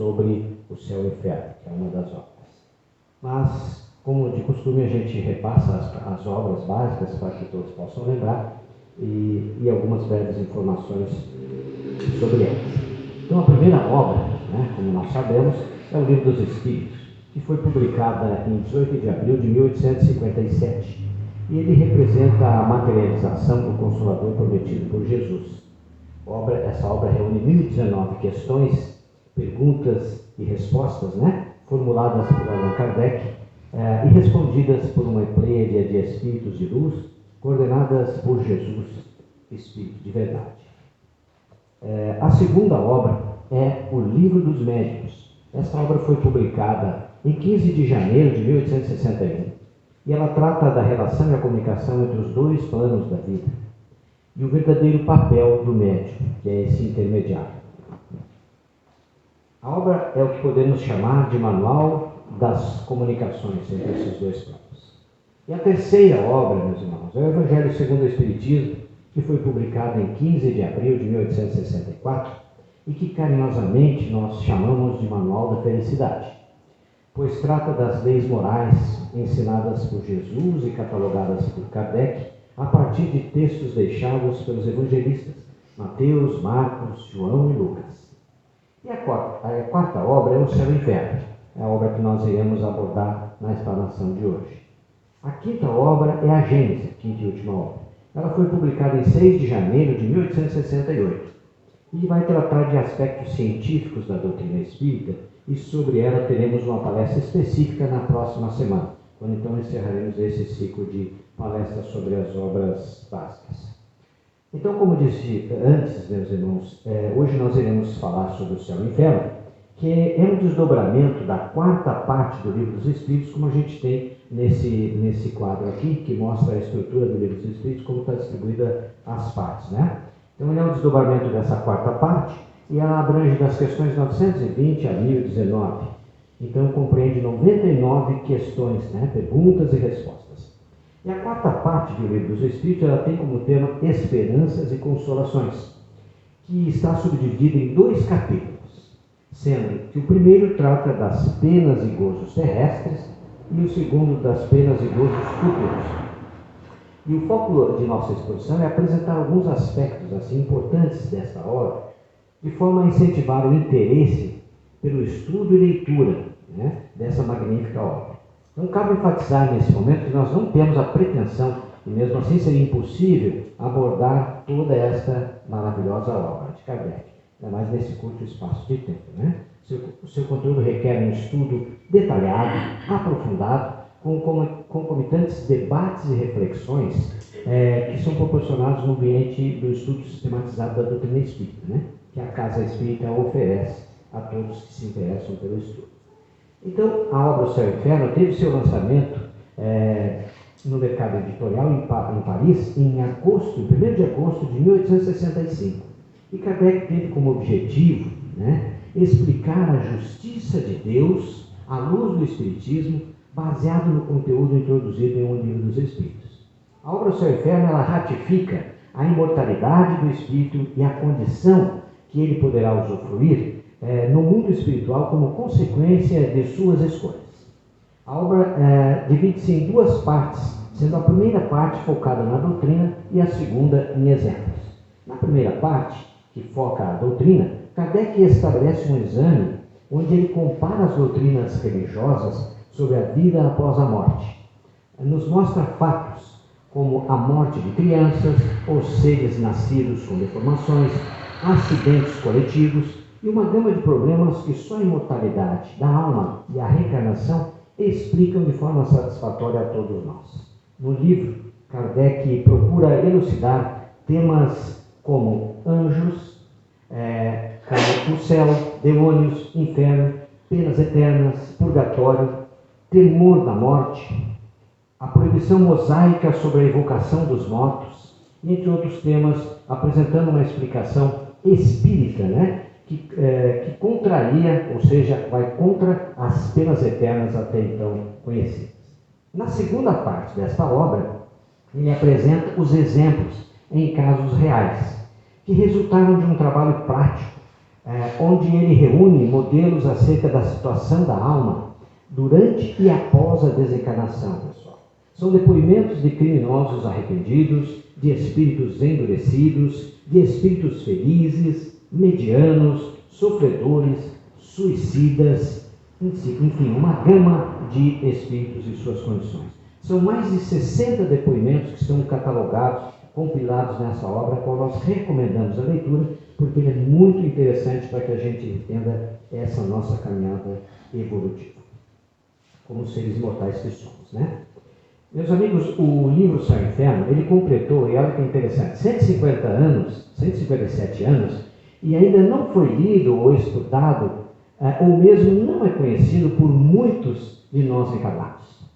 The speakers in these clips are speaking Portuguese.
sobre o céu e o inferno, que é uma das obras. Mas, como de costume, a gente repassa as obras básicas para que todos possam lembrar e algumas breves informações sobre elas. Então, a primeira obra, como nós sabemos, é o Livro dos Espíritos, que foi publicada em 18 de abril de 1857. E ele representa a materialização do Consolador prometido por Jesus. Essa obra reúne 1019 questões, perguntas e respostas, formuladas por Allan Kardec e respondidas por uma pleiade de espíritos de luz, coordenadas por Jesus, Espírito de Verdade. A segunda obra é o Livro dos Médiuns. Esta obra foi publicada em 15 de janeiro de 1861 e ela trata da relação e a comunicação entre os dois planos da vida e o verdadeiro papel do médium, que é esse intermediário. A obra é o que podemos chamar de Manual das Comunicações entre esses dois planos. E a terceira obra, meus irmãos, é o Evangelho segundo o Espiritismo, que foi publicado em 15 de abril de 1864 e que carinhosamente nós chamamos de Manual da Felicidade, pois trata das leis morais ensinadas por Jesus e catalogadas por Kardec a partir de textos deixados pelos evangelistas Mateus, Marcos, João e Lucas. E a quarta obra é o Céu e o Inferno, é a obra que nós iremos abordar na explanação de hoje. A quinta obra é a Gênese, quinta e última obra. Ela foi publicada em 6 de janeiro de 1868 e vai tratar de aspectos científicos da doutrina espírita, e sobre ela teremos uma palestra específica na próxima semana, quando então encerraremos esse ciclo de palestras sobre as obras básicas. Então, como disse antes, meus irmãos, hoje nós iremos falar sobre o Céu e o Inferno, que é um desdobramento da quarta parte do Livro dos Espíritos, como a gente tem nesse quadro aqui, que mostra a estrutura do Livro dos Espíritos, como está distribuída as partes, Então, ele é um desdobramento dessa quarta parte, e ela abrange das questões 920 a 1019. Então, compreende 99 questões, perguntas e respostas. E a quarta parte do Livro dos Espíritos, ela tem como tema Esperanças e Consolações, que está subdividido em 2 capítulos, sendo que o primeiro trata das penas e gozos terrestres e o segundo das penas e gozos futuros. E o foco de nossa exposição é apresentar alguns aspectos assim importantes desta obra, de forma a incentivar o interesse pelo estudo e leitura dessa magnífica obra. Então, cabe enfatizar nesse momento que nós não temos a pretensão, e mesmo assim seria impossível, abordar toda esta maravilhosa obra de Kardec, ainda mais nesse curto espaço de tempo. O seu conteúdo requer um estudo detalhado, aprofundado, com concomitantes debates e reflexões que são proporcionados no ambiente do estudo sistematizado da doutrina espírita, que a Casa Espírita oferece a todos que se interessam pelo estudo. Então, a obra O Céu e o Inferno teve seu lançamento no mercado editorial em Paris em 1º de agosto de 1865. E Kardec teve como objetivo explicar a justiça de Deus à luz do Espiritismo, baseado no conteúdo introduzido em um Livro dos Espíritos. A obra O Céu e o Inferno ela ratifica a imortalidade do Espírito e a condição que ele poderá usufruir no mundo espiritual como consequência de suas escolhas. A obra divide-se em 2 partes, sendo a primeira parte focada na doutrina e a segunda em exemplos. Na primeira parte, que foca a doutrina, Kardec estabelece um exame onde ele compara as doutrinas religiosas sobre a vida após a morte. Nos mostra fatos como a morte de crianças, ou seres nascidos com deformações, acidentes coletivos e uma gama de problemas que só a imortalidade da alma e a reencarnação explicam de forma satisfatória a todos nós. No livro, Kardec procura elucidar temas como anjos, como o céu, demônios, inferno, penas eternas, purgatório, temor da morte, a proibição mosaica sobre a evocação dos mortos, entre outros temas, apresentando uma explicação espírita, que contraria, ou seja, vai contra as penas eternas até então conhecidas. Na segunda parte desta obra, ele apresenta os exemplos em casos reais, que resultaram de um trabalho prático onde ele reúne modelos acerca da situação da alma durante e após a desencarnação, pessoal. São depoimentos de criminosos arrependidos, de espíritos endurecidos, de espíritos felizes, medianos, sofredores, suicidas, enfim, uma gama de espíritos e suas condições. São mais de 60 depoimentos que estão catalogados, compilados nessa obra, a qual nós recomendamos a leitura, porque ele é muito interessante para que a gente entenda essa nossa caminhada evolutiva, como seres mortais que somos, né? Meus amigos, o livro Céu e Inferno, ele completou, e olha que interessante, 150 anos, 157 anos, e ainda não foi lido ou estudado, ou mesmo não é conhecido por muitos de nós encarnados.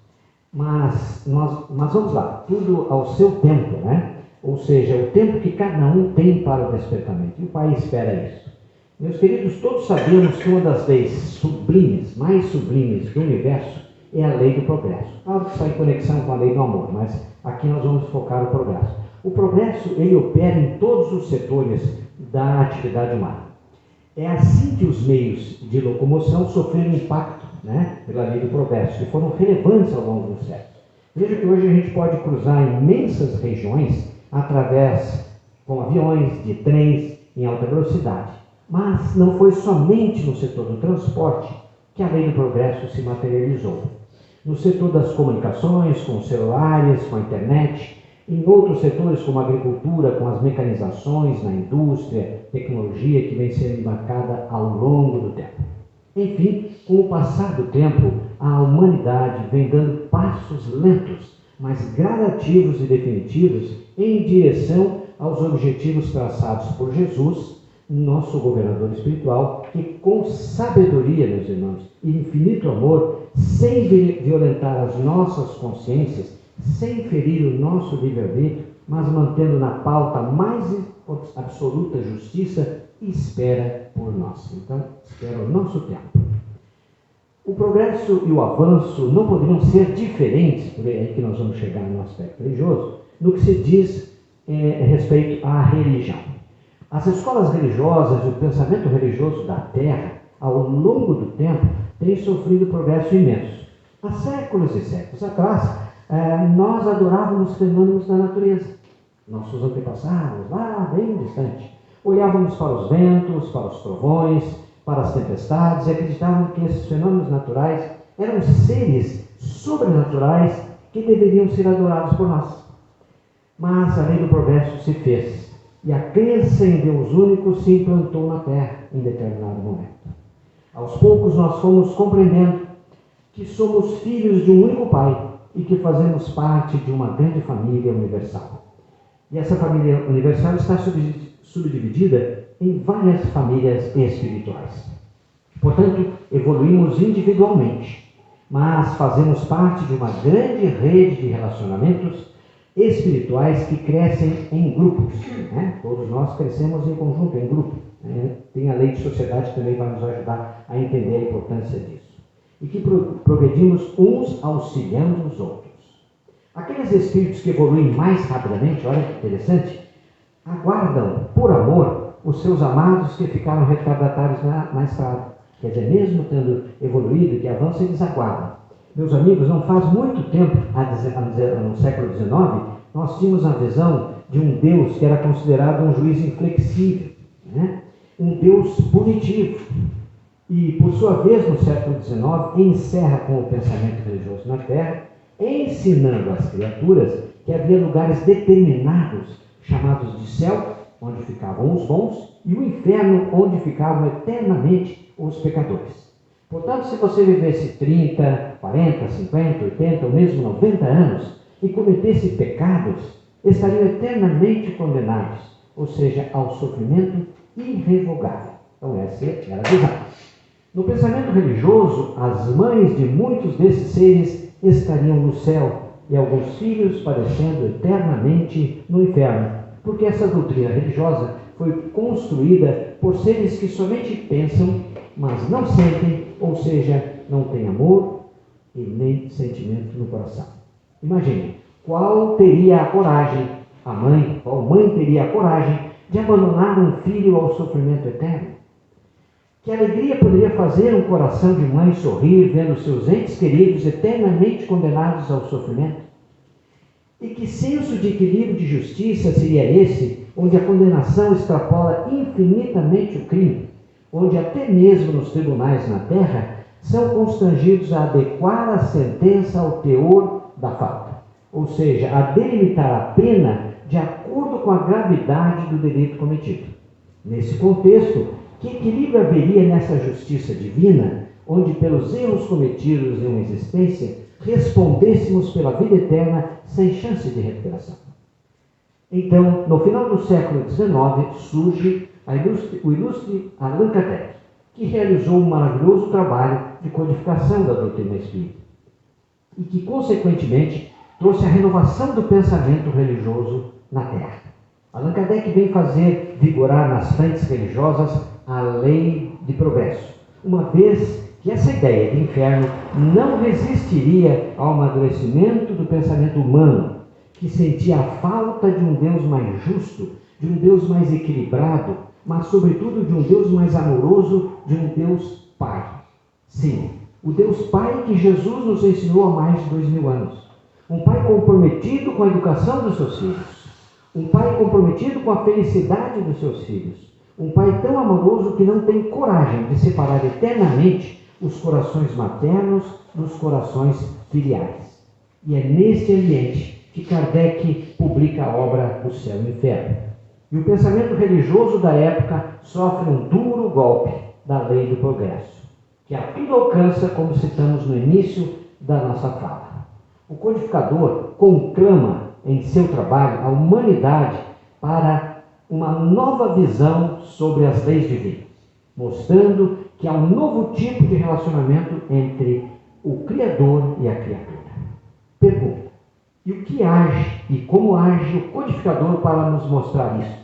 Mas vamos lá, tudo ao seu tempo, né? Ou seja, o tempo que cada um tem para o despertamento. E o Pai espera isso. Meus queridos, todos sabemos que uma das leis sublimes, mais sublimes do universo, é a lei do progresso. Claro que está em conexão com a lei do amor, mas aqui nós vamos focar o progresso. O progresso, ele opera em todos os setores da atividade humana. É assim que os meios de locomoção sofreram impacto, né, pela lei do progresso, que foram relevantes ao longo dos séculos. Veja que hoje a gente pode cruzar imensas regiões com aviões, de trens em alta velocidade. Mas não foi somente no setor do transporte que a lei do progresso se materializou. No setor das comunicações, com os celulares, com a internet, em outros setores como a agricultura, com as mecanizações na indústria, tecnologia que vem sendo marcada ao longo do tempo. Enfim, com o passar do tempo, a humanidade vem dando passos lentos, mas gradativos e definitivos em direção aos objetivos traçados por Jesus, nosso governador espiritual, que com sabedoria, meus irmãos, e infinito amor, sem violentar as nossas consciências, sem ferir o nosso livre-arbítrio, mas mantendo na pauta mais absoluta justiça, espera por nós. Então, espera o nosso tempo. O progresso e o avanço não poderiam ser diferentes, por aí que nós vamos chegar no aspecto religioso, no que se diz respeito à religião. As escolas religiosas e o pensamento religioso da Terra, ao longo do tempo, têm sofrido progresso imenso. Há séculos e séculos atrás, nós adorávamos fenômenos da natureza. Nossos antepassados, lá bem distante, olhávamos para os ventos, para os trovões, para as tempestades e acreditavam que esses fenômenos naturais eram seres sobrenaturais que deveriam ser adorados por nós. Mas a lei do progresso se fez e a crença em Deus único se implantou na Terra em determinado momento. Aos poucos nós fomos compreendendo que somos filhos de um único Pai e que fazemos parte de uma grande família universal. E essa família universal está subdividida em várias famílias espirituais. Portanto, evoluímos individualmente, mas fazemos parte de uma grande rede de relacionamentos espirituais que crescem em grupos. Né? Todos nós crescemos em conjunto, em grupo. Né? Tem a lei de sociedade que também vai nos ajudar a entender a importância disso. E que progredimos uns auxiliando os outros. Aqueles espíritos que evoluem mais rapidamente, olha que interessante, aguardam, por amor, os seus amados que ficaram retardatários na estrada. Quer dizer, mesmo tendo evoluído, que avançam, eles aguardam. Meus amigos, não faz muito tempo, no século XIX, nós tínhamos a visão de um Deus que era considerado um juiz inflexível, né? Um Deus punitivo. E, por sua vez, no século XIX, encerra com o pensamento religioso na Terra, ensinando às criaturas que havia lugares determinados, chamados de céu, onde ficavam os bons, e o inferno, onde ficavam eternamente os pecadores. Portanto, se você vivesse 30, 40, 50, 80 ou mesmo 90 anos e cometesse pecados, estariam eternamente condenados, ou seja, ao sofrimento irrevogável. Então, essa era a visão. No pensamento religioso, as mães de muitos desses seres estariam no céu e alguns filhos padecendo eternamente no inferno, porque essa doutrina religiosa foi construída por seres que somente pensam, mas não sentem, ou seja, não têm amor e nem sentimento no coração. Imagine, qual teria a coragem, qual mãe teria a coragem de abandonar um filho ao sofrimento eterno? Que alegria poderia fazer um coração de mãe sorrir vendo seus entes queridos eternamente condenados ao sofrimento? E que senso de equilíbrio de justiça seria esse, onde a condenação extrapola infinitamente o crime, onde até mesmo nos tribunais na terra são constrangidos a adequar a sentença ao teor da falta, ou seja, a delimitar a pena de acordo com a gravidade do delito cometido. Nesse contexto, que equilíbrio haveria nessa justiça divina, onde pelos erros cometidos em uma existência, respondêssemos pela vida eterna sem chance de recuperação? Então, no final do século XIX, surge o ilustre Allan Kardec, que realizou um maravilhoso trabalho de codificação da doutrina espírita e que, consequentemente, trouxe a renovação do pensamento religioso na Terra. Allan Kardec vem fazer vigorar nas frentes religiosas a lei de progresso, uma vez que essa ideia de inferno não resistiria ao amadurecimento do pensamento humano, que sentia a falta de um Deus mais justo, de um Deus mais equilibrado, mas sobretudo de um Deus mais amoroso, de um Deus Pai. Sim, o Deus Pai que Jesus nos ensinou há mais de 2000 anos. Um Pai comprometido com a educação dos seus filhos. Um Pai comprometido com a felicidade dos seus filhos. Um Pai tão amoroso que não tem coragem de separar eternamente os corações maternos dos corações filiais. E é neste ambiente que Kardec publica a obra O Céu e o Inferno. E o pensamento religioso da época sofre um duro golpe da lei do progresso, que a tudo alcança, como citamos no início da nossa fala. O codificador conclama em seu trabalho a humanidade para uma nova visão sobre as leis divinas, mostrando que há um novo tipo de relacionamento entre o Criador e a criatura. Pergunta: e o que age e como age o codificador para nos mostrar isso?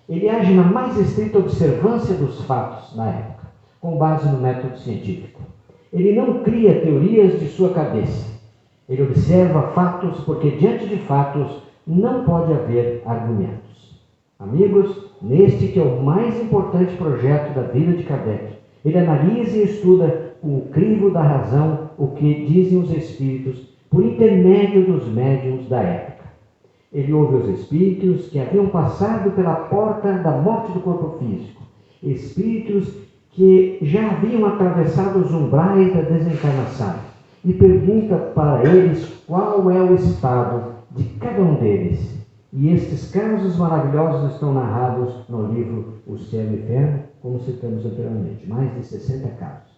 Ele age na mais estrita observância dos fatos na época, com base no método científico. Ele não cria teorias de sua cabeça. Ele observa fatos porque diante de fatos não pode haver argumentos. Amigos, neste que é o mais importante projeto da vida de Kardec, ele analisa e estuda com o crivo da razão o que dizem os espíritos por intermédio dos médiuns da época. Ele ouve os espíritos que haviam passado pela porta da morte do corpo físico, espíritos que já haviam atravessado os umbrais da desencarnação, e pergunta para eles qual é o estado de cada um deles. E estes casos maravilhosos estão narrados no livro O Céu e o Inferno, como citamos anteriormente, mais de 60 casos.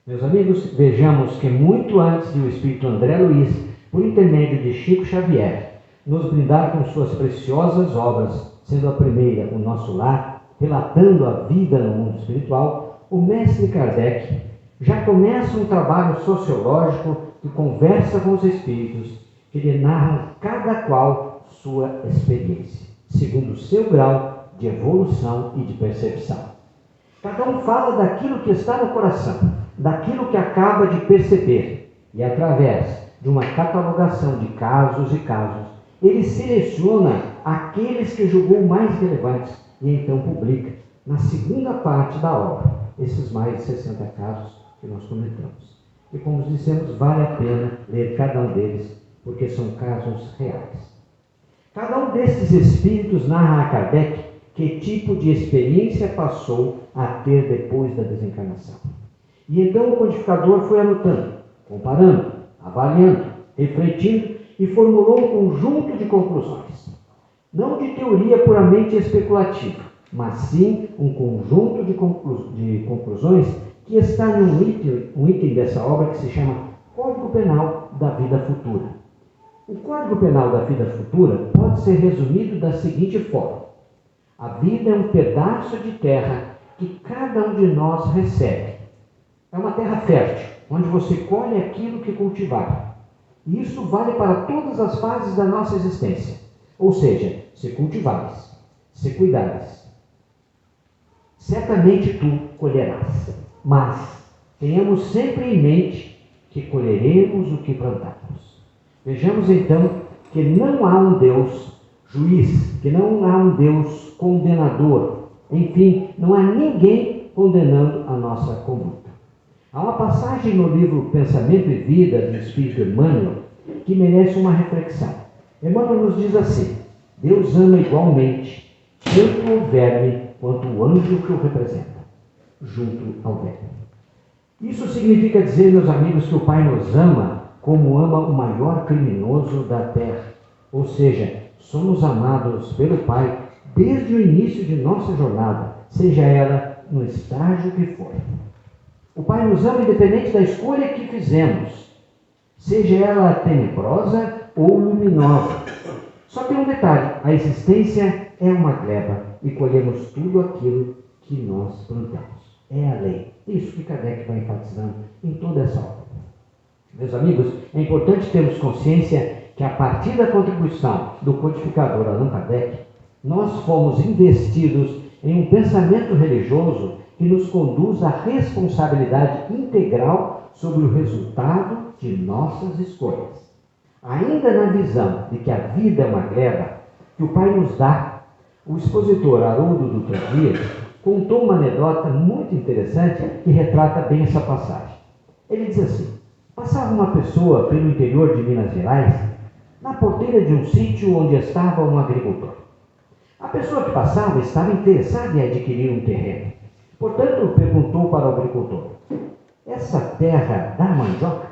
Meus amigos, vejamos que muito antes de o espírito André Luiz, por intermédio de Chico Xavier, nos brindar com suas preciosas obras, sendo a primeira O Nosso Lar, relatando a vida no mundo espiritual, o mestre Kardec já começa um trabalho sociológico que conversa com os espíritos, que lhe narram cada qual sua experiência, segundo o seu grau de evolução e de percepção. Cada um fala daquilo que está no coração, daquilo que acaba de perceber, e através de uma catalogação de casos e casos, ele seleciona aqueles que julgou mais relevantes e então publica, na segunda parte da obra, esses mais de 60 casos que nós comentamos. E como dissemos, vale a pena ler cada um deles, porque são casos reais. Cada um desses espíritos narra a Kardec que tipo de experiência passou a ter depois da desencarnação. E então o codificador foi anotando, comparando, avaliando, refletindo e formulou um conjunto de conclusões. Não de teoria puramente especulativa, mas sim um conjunto de conclusões que está num item dessa obra que se chama Código Penal da Vida Futura. O Código Penal da Vida Futura pode ser resumido da seguinte forma: a vida é um pedaço de terra que cada um de nós recebe. É uma terra fértil, onde você colhe aquilo que cultivar. E isso vale para todas as fases da nossa existência. Ou seja, se cultivares, se cuidares, certamente tu colherás. Mas tenhamos sempre em mente que colheremos o que plantarmos. Vejamos então que não há um Deus juiz, que não há um Deus condenador. Enfim, não há ninguém condenando a nossa conduta. Há uma passagem no livro Pensamento e Vida do Espírito Emmanuel que merece uma reflexão. Emmanuel nos diz assim: Deus ama igualmente tanto o verme quanto o anjo que o representa, junto ao verme. Isso significa dizer, meus amigos, que o Pai nos ama como ama o maior criminoso da terra. Ou seja, somos amados pelo Pai desde o início de nossa jornada, seja ela no estágio que for. O Pai nos ama independente da escolha que fizemos, seja ela tenebrosa ou luminosa. Só tem um detalhe: a existência é uma gleba e colhemos tudo aquilo que nós plantamos. É a lei. Isso que Kardec vai enfatizando em toda essa obra. Meus amigos, é importante termos consciência que a partir da contribuição do codificador Allan Kardec, nós fomos investidos em um pensamento religioso que nos conduz à responsabilidade integral sobre o resultado de nossas escolhas. Ainda na visão de que a vida é uma gleba que o Pai nos dá, o expositor Haroldo Dutra Dias contou uma anedota muito interessante que retrata bem essa passagem. Ele diz assim: passava uma pessoa pelo interior de Minas Gerais, na porteira de um sítio onde estava um agricultor. A pessoa que passava estava interessada em adquirir um terreno. Portanto, perguntou para o agricultor: essa terra dá mandioca?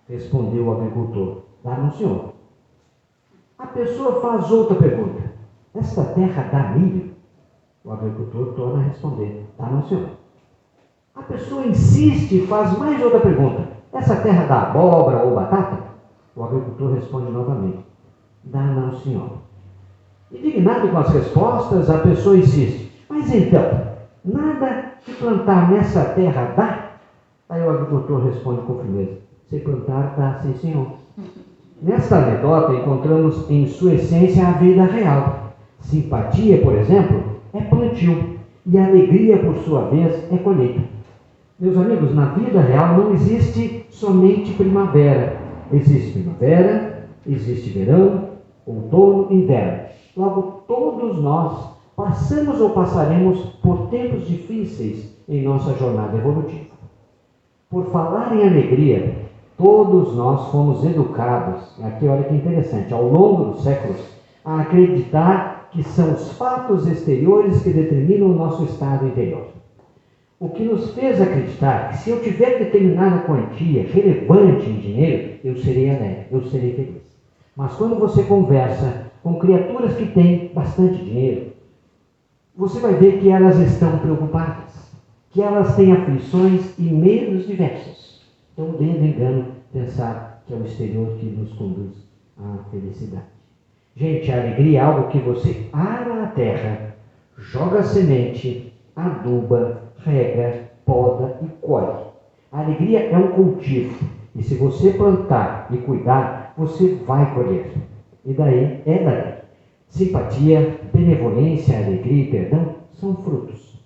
Respondeu o agricultor: dá, não, senhor. A pessoa faz outra pergunta: esta terra dá milho? O agricultor torna a responder: dá, não, senhor. A pessoa insiste e faz mais outra pergunta: essa terra dá abóbora ou batata? O agricultor responde novamente: dá, não, senhor. Indignado com as respostas, a pessoa insiste: mas então, nada que plantar nessa terra dá? Aí o agricultor responde com firmeza: se plantar, dá, sim, senhor. Nesta anedota encontramos em sua essência a vida real. Simpatia, por exemplo, é plantio, e alegria, por sua vez, é colheita. Meus amigos, na vida real não existe somente primavera. Existe primavera, existe verão, outono e inverno. Logo, todos nós passamos ou passaremos por tempos difíceis em nossa jornada evolutiva. Por falar em alegria, todos nós fomos educados, aqui olha que interessante, ao longo dos séculos, a acreditar que são os fatos exteriores que determinam o nosso estado interior. O que nos fez acreditar que se eu tiver determinada quantia relevante em dinheiro, eu serei alegre, eu serei feliz. Mas quando você conversa com criaturas que têm bastante dinheiro, você vai ver que elas estão preocupadas, que elas têm aflições e medos diversos. Então, desde engano, pensar que é o exterior que nos conduz à felicidade. Gente, a alegria é algo que você ara a terra, joga a semente, aduba, rega, poda e colhe. A alegria é um cultivo, e se você plantar e cuidar, você vai colher. E daí, é daí. Simpatia, benevolência, alegria e perdão são frutos.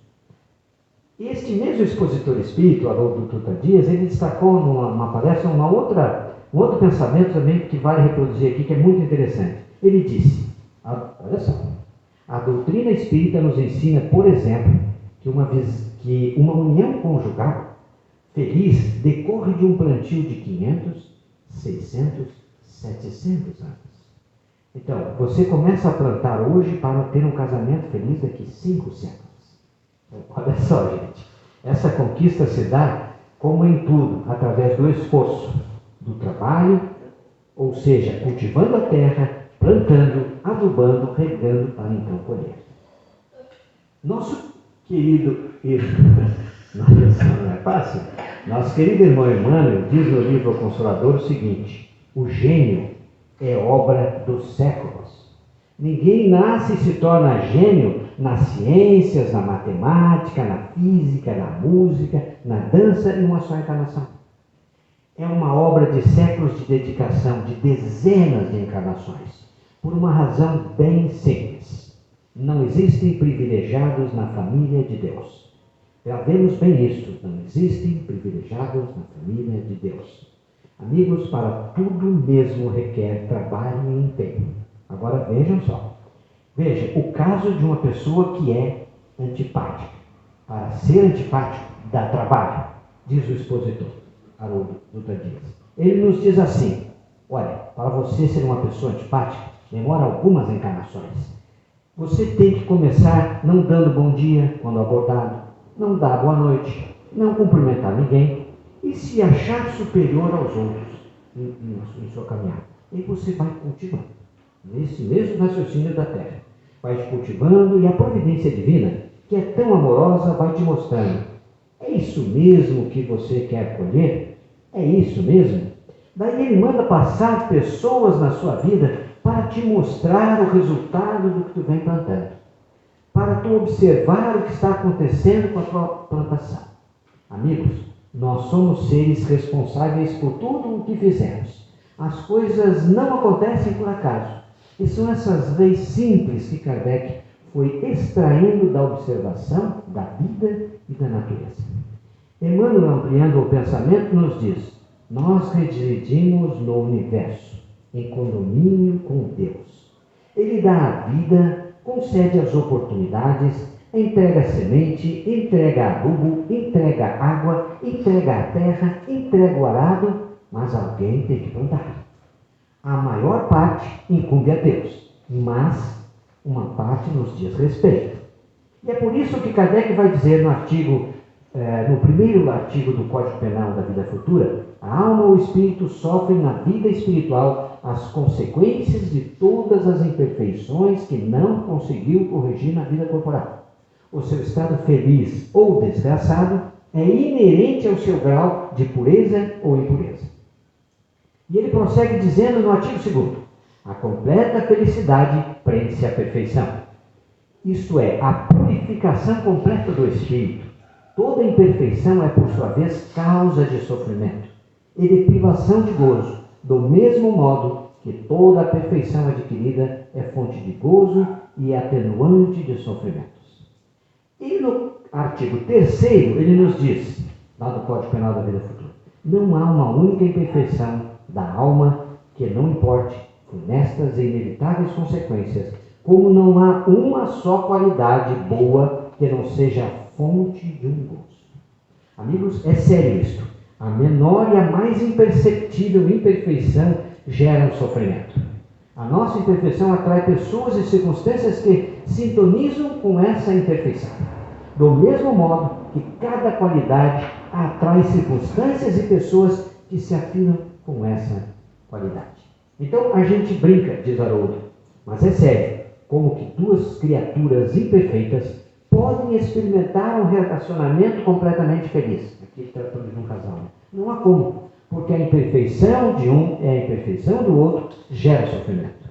Este mesmo expositor espírita, Haroldo Dutra Dias, ele destacou numa palestra um outro pensamento também que vale reproduzir aqui, que é muito interessante. Ele disse, olha só, a doutrina espírita nos ensina, por exemplo, que uma união conjugal feliz decorre de um plantio de 500, 600, 700 anos. Então, você começa a plantar hoje para ter um casamento feliz daqui 5 séculos. Então, olha só, gente, essa conquista se dá, como em tudo, através do esforço, do trabalho, ou seja, cultivando a terra, plantando, adubando, regando, para então colher. Nosso querido irmão, não é fácil? Nosso querido irmão Emmanuel diz no livro O Consolador o seguinte: o gênio é obra dos séculos. Ninguém nasce e se torna gênio nas ciências, na matemática, na física, na música, na dança em uma só encarnação. É uma obra de séculos de dedicação, de dezenas de encarnações, por uma razão bem simples. Não existem privilegiados na família de Deus. Gravemos bem isso, não existem privilegiados na família de Deus. Amigos, para tudo mesmo requer trabalho e empenho. Agora vejam só. Veja, o caso de uma pessoa que é antipática. Para ser antipático, dá trabalho, diz o expositor, Haroldo Dutra Dias. Ele nos diz assim: olha, para você ser uma pessoa antipática, demora algumas encarnações. Você tem que começar não dando bom dia quando abordado, não dar boa noite, não cumprimentar ninguém e se achar superior aos outros em sua caminhada. E você vai cultivando, nesse mesmo raciocínio da Terra. Vai te cultivando e a providência divina, que é tão amorosa, vai te mostrando: é isso mesmo que você quer colher? É isso mesmo? Daí ele manda passar pessoas na sua vida para te mostrar o resultado do que tu vem plantando, para tu observar o que está acontecendo com a tua plantação. Amigos, nós somos seres responsáveis por tudo o que fizemos. As coisas não acontecem por acaso. E são essas leis simples que Kardec foi extraindo da observação da vida e da natureza. Emmanuel, ampliando o pensamento, nos diz: nós residimos no universo, em condomínio com Deus. Ele dá a vida, concede as oportunidades, entrega a semente, entrega adubo, entrega água, entrega a terra, entrega o arado, mas alguém tem que plantar. A maior parte incumbe a Deus, mas uma parte nos diz respeito. E é por isso que Kardec vai dizer no primeiro artigo do Código Penal da Vida Futura: a alma ou o espírito sofrem na vida espiritual as consequências de todas as imperfeições que não conseguiu corrigir na vida corporal. O seu estado feliz ou desgraçado é inerente ao seu grau de pureza ou impureza. E ele prossegue dizendo no artigo 2º: a completa felicidade prende-se à perfeição. Isto é, a purificação completa do espírito. Toda imperfeição é, por sua vez, causa de sofrimento e de privação de gozo, do mesmo modo que toda a perfeição adquirida é fonte de gozo e atenuante de sofrimentos. E no artigo 3º, ele nos diz, lá do Código Penal da Vida Futura: não há uma única imperfeição da alma que não importe funestas e inevitáveis consequências, como não há uma só qualidade boa que não seja fonte de um gozo. Amigos, é sério isto. A menor e a mais imperceptível imperfeição gera um sofrimento. A nossa imperfeição atrai pessoas e circunstâncias que sintonizam com essa imperfeição. Do mesmo modo que cada qualidade atrai circunstâncias e pessoas que se afinam com essa qualidade. Então a gente brinca, diz Haroldo, mas é sério, como que duas criaturas imperfeitas podem experimentar um relacionamento completamente feliz. Aqui tratando de um casal. Né? Não há como, porque a imperfeição de um e a imperfeição do outro gera sofrimento.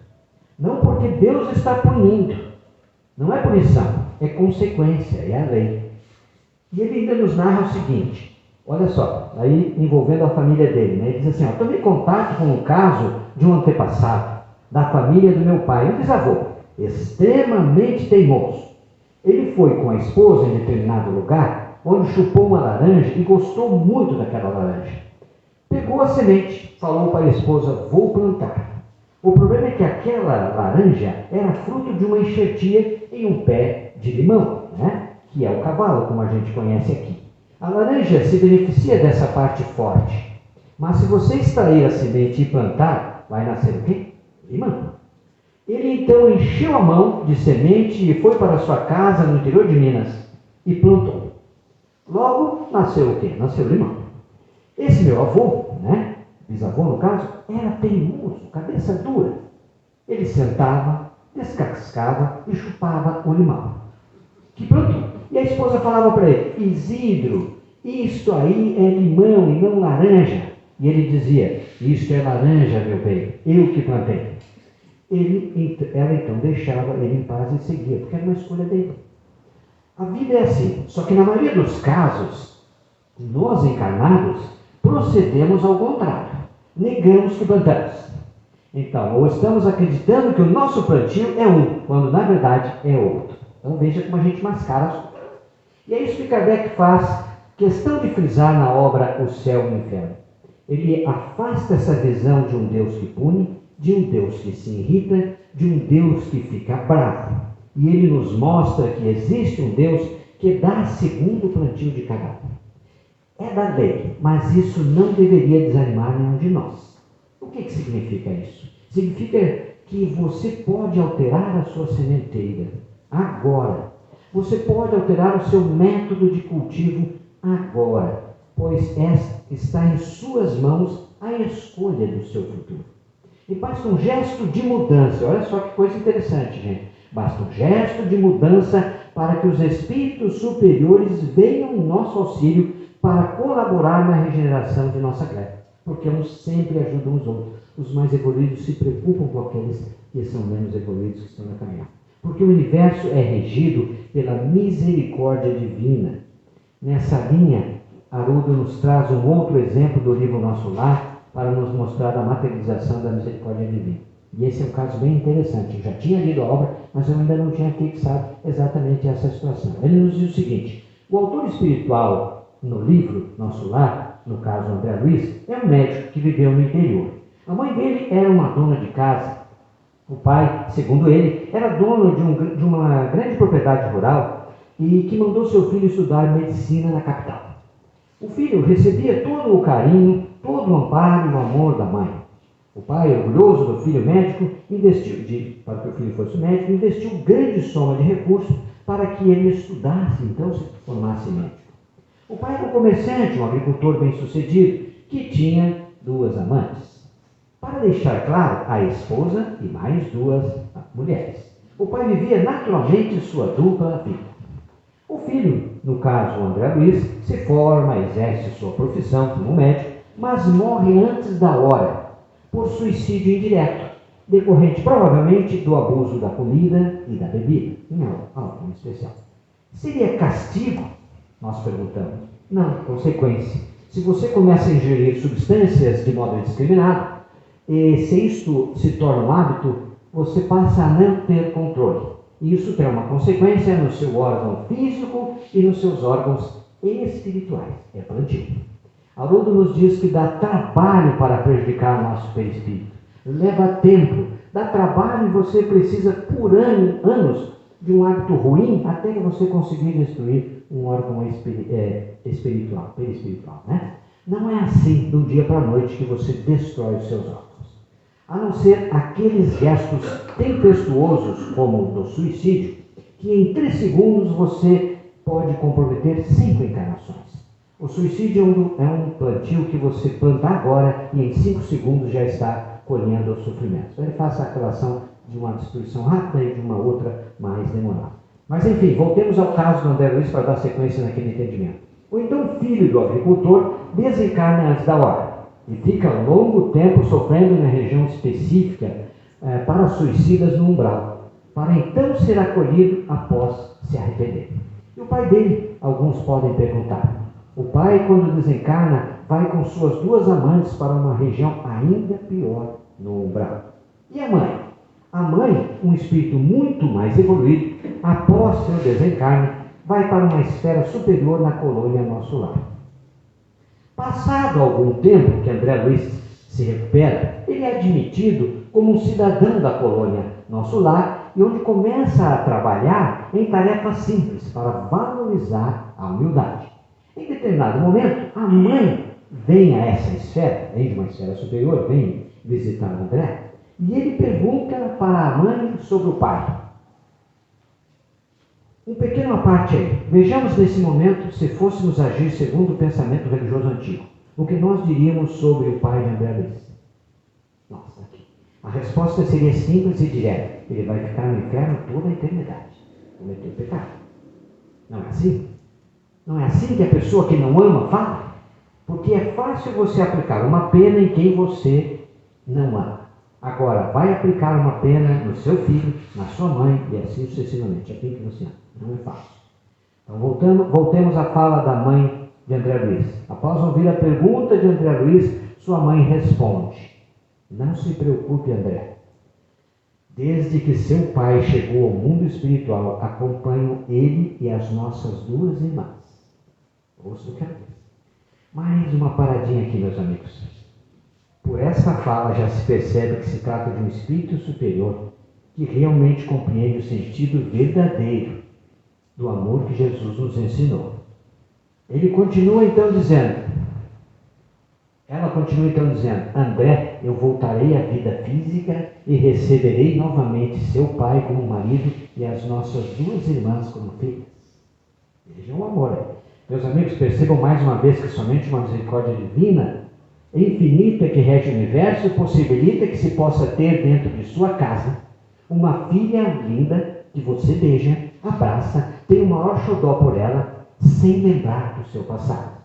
Não porque Deus está punindo, não é punição, é consequência, é a lei. E ele ainda nos narra o seguinte: olha só, aí envolvendo a família dele, né? Ele diz assim: tomei contato com um caso de um antepassado, da família do meu pai, um bisavô, extremamente teimoso. Ele foi com a esposa em determinado lugar, onde chupou uma laranja e gostou muito daquela laranja. Pegou a semente, falou para a esposa: vou plantar. O problema é que aquela laranja era fruto de uma enxertia em um pé de limão, né? Que é o cavalo, como a gente conhece aqui. A laranja se beneficia dessa parte forte, mas se você extrair a semente e plantar, vai nascer o quê? Limão. Ele então encheu a mão de semente e foi para sua casa no interior de Minas e plantou. Logo nasceu o quê? Nasceu limão. Esse meu avô, né, bisavô no caso, era teimoso, cabeça dura. Ele sentava, descascava e chupava o limão que plantou. E a esposa falava para ele: Isidro, isto aí é limão e não laranja. E ele dizia: isto é laranja, meu bem, eu que plantei. Ela então deixava ele em paz e seguia, porque era uma escolha dele. A vida é assim, só que na maioria dos casos, nós encarnados procedemos ao contrário. Negamos que plantamos. Então, ou estamos acreditando que o nosso plantio é um, quando na verdade é outro. Então veja como a gente mascara as coisas. E é isso que Kardec faz questão de frisar na obra O Céu e o Inferno. Ele afasta essa visão de um Deus que pune, de um Deus que se irrita, de um Deus que fica bravo. E ele nos mostra que existe um Deus que dá segundo o plantio de cada um. É da lei, mas isso não deveria desanimar nenhum de nós. O que significa isso? Significa que você pode alterar a sua sementeira agora. Você pode alterar o seu método de cultivo agora, pois está em suas mãos a escolha do seu futuro. E basta um gesto de mudança. Olha só que coisa interessante, gente. Basta um gesto de mudança para que os espíritos superiores venham em nosso auxílio para colaborar na regeneração de nossa gleba. Porque uns sempre ajudam os outros. Os mais evoluídos se preocupam com aqueles que são menos evoluídos, que estão na caminhada. Porque o universo é regido pela misericórdia divina. Nessa linha, Haroldo nos traz um outro exemplo do livro Nosso Lar para nos mostrar a materialização da misericórdia divina. E esse é um caso bem interessante. Eu já tinha lido a obra, mas eu ainda não tinha fixado exatamente essa situação. Ele nos diz o seguinte: o autor espiritual no livro Nosso Lar, no caso André Luiz, é um médico que viveu no interior. A mãe dele era uma dona de casa. O pai, segundo ele, era dono de uma grande propriedade rural e que mandou seu filho estudar medicina na capital. O filho recebia todo o carinho, todo o amparo e o amor da mãe. O pai, orgulhoso do filho médico, para que o filho fosse médico, investiu grande soma de recursos para que ele estudasse, então se formasse médico. O pai era um comerciante, um agricultor bem-sucedido, que tinha 2 amantes. Para deixar claro, a esposa e mais 2 mulheres. O pai vivia naturalmente sua dupla vida. O filho, no caso o André Luiz, se forma, exerce sua profissão como médico, mas morre antes da hora, por suicídio indireto, decorrente provavelmente do abuso da comida e da bebida, em algo em especial. Seria castigo? Nós perguntamos. Não, consequência. Se você começa a ingerir substâncias de modo indiscriminado, e se isto se torna um hábito, você passa a não ter controle. E isso tem uma consequência no seu órgão físico e nos seus órgãos espirituais. É plantio. Haroldo nos diz que dá trabalho para prejudicar nosso perispírito. Leva tempo. Dá trabalho e você precisa, por anos, de um hábito ruim até que você conseguir destruir um órgão espiritual, perispiritual, né? Não é assim, de um dia para a noite, que você destrói os seus órgãos. A não ser aqueles gestos tempestuosos, como o do suicídio, que em 3 segundos você pode comprometer 5 encarnações. O suicídio é um plantio que você planta agora e em 5 segundos já está colhendo o sofrimento. Então ele faz a relação de uma destruição rápida e de uma outra mais demorada. Mas enfim, voltemos ao caso do André Luiz para dar sequência naquele entendimento. O então filho do agricultor desencarna antes da hora e fica longo tempo sofrendo na região específica para suicidas no umbral, para então ser acolhido após se arrepender. E o pai dele, alguns podem perguntar. O pai, quando desencarna, vai com suas 2 amantes para uma região ainda pior no umbral. E a mãe? A mãe, um espírito muito mais evoluído, após seu desencarne, vai para uma esfera superior na colônia Nosso Lar. Passado algum tempo que André Luiz se recupera, ele é admitido como um cidadão da colônia Nosso Lar e onde começa a trabalhar em tarefas simples para valorizar a humildade. Em determinado momento, a mãe vem a essa esfera, vem de uma esfera superior, vem visitar André, e ele pergunta para a mãe sobre o pai. Um pequeno à parte aí. Vejamos nesse momento, se fôssemos agir segundo o pensamento religioso antigo, o que nós diríamos sobre o pai de André Luiz. Nossa, aqui. A resposta seria simples e direta. Ele vai ficar no inferno toda a eternidade. Cometeu pecado. Não é assim? Não é assim que a pessoa que não ama fala? Porque é fácil você aplicar uma pena em quem você não ama. Agora, vai aplicar uma pena no seu filho, na sua mãe e assim sucessivamente. É quem que você ama. Não é fácil. Então, voltemos à fala da mãe de André Luiz. Após ouvir a pergunta de André Luiz, sua mãe responde: não se preocupe, André. Desde que seu pai chegou ao mundo espiritual, acompanho ele e as nossas 2 irmãs. Ouça o que ela diz. Mais uma paradinha aqui, meus amigos. Por essa fala já se percebe que se trata de um espírito superior que realmente compreende o sentido verdadeiro do amor que Jesus nos ensinou. Ela continua então dizendo, André, eu voltarei à vida física e receberei novamente seu pai como marido e as nossas duas irmãs como filhas. Vejam o amor. Meus amigos, percebam mais uma vez que somente uma misericórdia divina, infinita, que rege o universo, possibilita que se possa ter dentro de sua casa uma filha linda que você beija, abraça, tem o maior xodó por ela, sem lembrar do seu passado.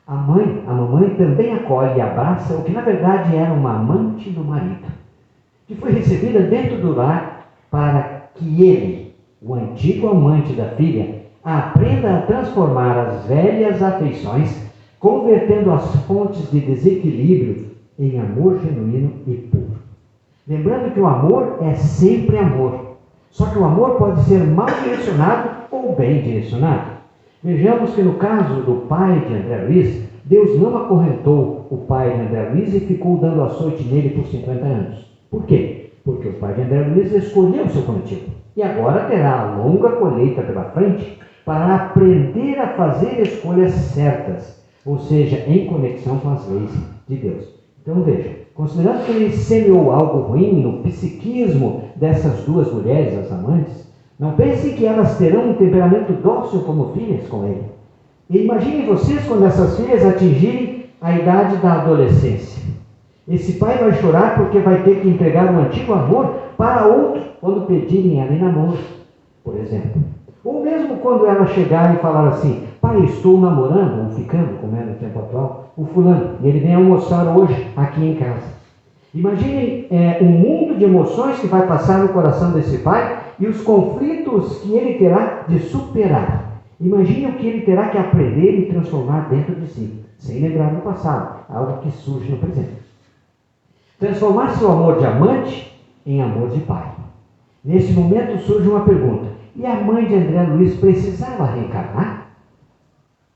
A mamãe também acolhe e abraça o que na verdade era uma amante do marido, que foi recebida dentro do lar para que ele, o antigo amante da filha, aprenda a transformar as velhas afeições, convertendo as fontes de desequilíbrio em amor genuíno e puro. Lembrando que o amor é sempre amor, só que o amor pode ser mal direcionado ou bem direcionado. Vejamos que no caso do pai de André Luiz, Deus não acorrentou o pai de André Luiz e ficou dando açoite nele por 50 anos. Por quê? Porque o pai de André Luiz escolheu o seu plantio e agora terá a longa colheita pela frente para aprender a fazer escolhas certas, ou seja, em conexão com as leis de Deus. Então vejam, considerando que ele semeou algo ruim no psiquismo dessas duas mulheres, as amantes, não pensem que elas terão um temperamento dócil como filhas com ele. E imaginem vocês quando essas filhas atingirem a idade da adolescência. Esse pai vai chorar porque vai ter que entregar um antigo amor para outro quando pedirem ela em namoro, por exemplo. Ou mesmo quando ela chegar e falar assim, pai, estou namorando, ou ficando, como é no tempo atual, o fulano, e ele vem almoçar hoje aqui em casa. Imaginem o mundo de emoções que vai passar no coração desse pai e os conflitos que ele terá de superar. Imagine o que ele terá que aprender e transformar dentro de si, sem lembrar do passado, algo que surge no presente. Transformar seu amor de amante em amor de pai. Nesse momento surge uma pergunta: e a mãe de André Luiz precisava reencarnar?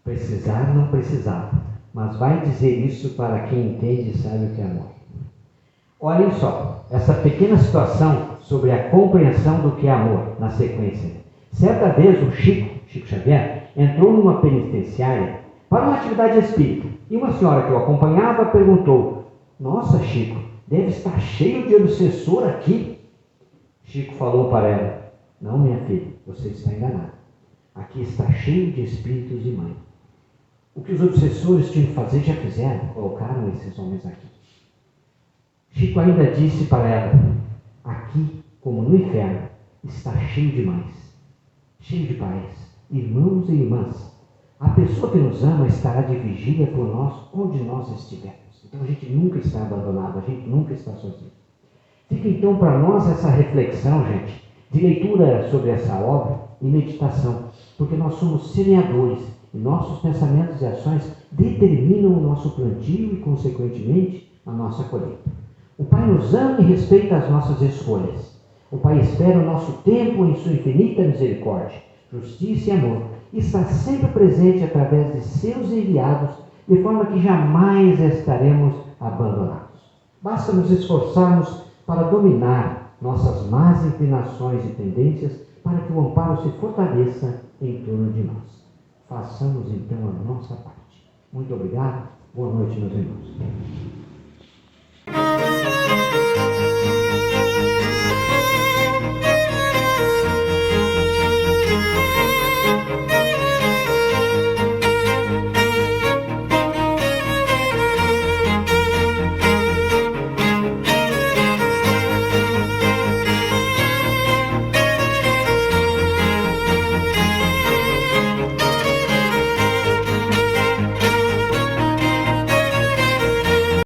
Precisar não precisava, mas vai dizer isso para quem entende e sabe o que é amor. Olhem só, essa pequena situação sobre a compreensão do que é amor na sequência. Certa vez o Chico Xavier, entrou numa penitenciária para uma atividade espírita e uma senhora que o acompanhava perguntou: nossa, Chico, deve estar cheio de obsessor aqui. Chico falou para ela: não, minha filha, você está enganada. Aqui está cheio de espíritos de mãe. O que os obsessores tinham que fazer já fizeram, colocaram esses homens aqui. Chico ainda disse para ela: aqui, como no inferno, está cheio de mães, cheio de pais, irmãos e irmãs. A pessoa que nos ama estará de vigília por nós onde nós estivermos. Então a gente nunca está abandonado, a gente nunca está sozinho. Fica então para nós essa reflexão, gente, de leitura sobre essa obra e meditação, porque nós somos semeadores e nossos pensamentos e ações determinam o nosso plantio e, consequentemente, a nossa colheita. O Pai nos ama e respeita as nossas escolhas. O Pai espera o nosso tempo em sua infinita misericórdia, justiça e amor, e está sempre presente através de seus enviados, de forma que jamais estaremos abandonados. Basta nos esforçarmos para dominar nossas más inclinações e tendências para que o amparo se fortaleça em torno de nós. Façamos então a nossa parte. Muito obrigado. Boa noite, meus irmãos.